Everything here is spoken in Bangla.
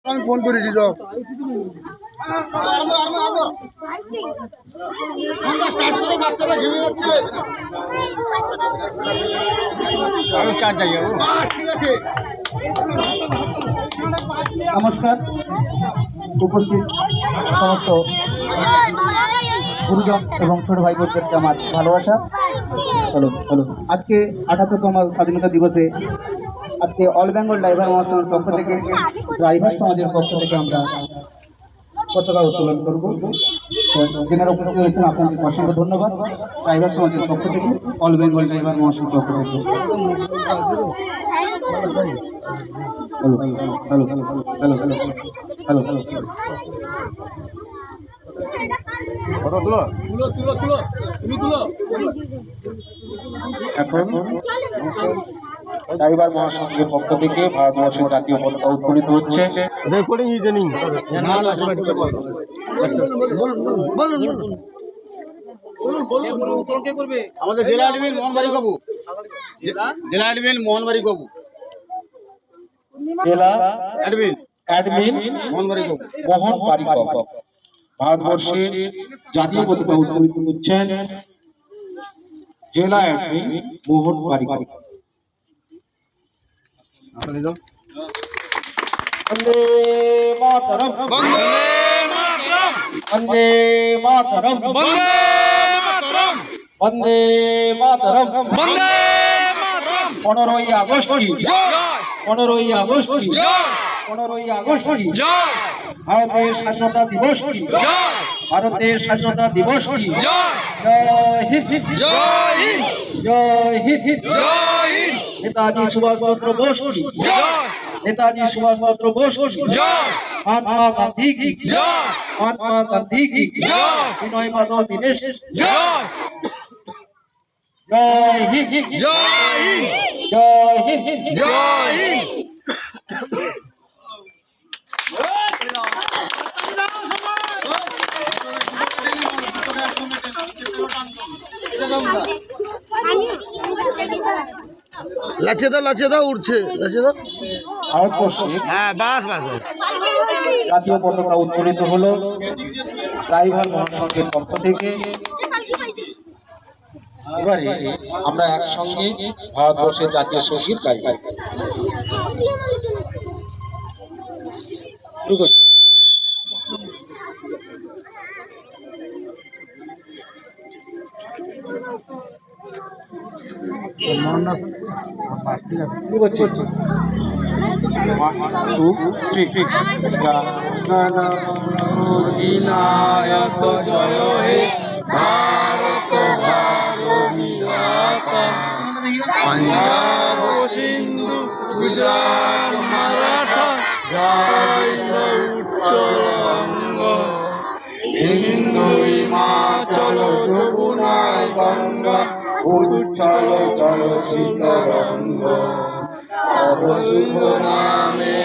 আমি ফোন করে দিল বাচ্চারা ঘেমে যাচ্ছে। আমি চার যাই ঠিক আছে। নমস্কার, উপস্থিত সমস্ত গুরুজন এবং ছোট ভাই বোনদেরকে আমার ভালোবাসা। হ্যালো। আজকে ৭৮তম স্বাধীনতা দিবসে আজকে অল বেঙ্গল ড্রাইভার মহাসংঘের পক্ষ থেকে ড্রাইভার সমাজের পক্ষ থেকে আমরা পতাকা উত্তোলন করব। যেনারা উপস্থিত হয়েছেন আপনাদের অসংখ্য ধন্যবাদ। ড্রাইভার সমাজের পক্ষ থেকে অল বেঙ্গল ড্রাইভার মহাসংঘের পক্ষ থেকে হ্যালো। এখন ড্রাইভার মহাসংঘের পক্ষ থেকে ভারতবর্ষের জাতীয় পতাকা উত্তোলিত হচ্ছে। আমাদের জেলা অ্যাডমিন মোহনবাড়ি বাবু, জেলা অ্যাডমিন মোহনবাড়ি বাবু, জেলা অ্যাডমিন মোহনবাড়ি বাবু, মোহনবাড়ি বাবু ভারতবর্ষের জাতীয় পতাকা উত্তোলিত হচ্ছেন জেলা অ্যাডমিন মোহনবাড়ি বাবু। বন্দে মাতরম, বন্দে মাতরম, বন্দে মাতরম, বন্দে মাতরম, বন্দে মাতরম, বন্দে মাতরম। 15ই আগস্ট জয়, 15ই আগস্ট জয়, 15ই আগস্ট জয়, ভারতের স্বাধীনতা দিবস, জয়, ভারতের স্বাধীনতা দিবস। জয়, জয় হিন্দ, জয় হিন্দ, জয় হিন্দ। জয় হিন্দ, নেতাজি সুভাষচন্দ্র বোস, জয়, নেতাজি সুভাষচন্দ্র বোস, জয়, মহাত্মা গান্ধী কি, জয়, মহাত্মা গান্ধী কি, জয়, বিনয় বাদল দীনেশ, জয়, জয় হিন্দ, জয় হিন্দ, জয় হিন্দ। জয় হিন্দ। লাচে দাও উঠছে লাচে দাও। ভারতবর্ষে হ্যাঁ বাস জাতীয় পতাকা উত্তোলিত হলো ড্রাইভার মহাসংঘের পক্ষ থেকে। এবারে আমরা একসঙ্গে ভারতবর্ষের জাতীয় সঙ্গীত গাইব। শুরু করছি। শুরু করছি। 1 2 3 অধিনায়ক জয় হে ভারত বিধাতা, পাঞ্জাব সিন্ধু গুজরাট মারাঠা, জয় উচ্চল বঙ্গ, হিন্দু হিমাচল যমুনায় গঙ্গা, উচ্চল চল শীতরঙ্গ, তব শুভ নামে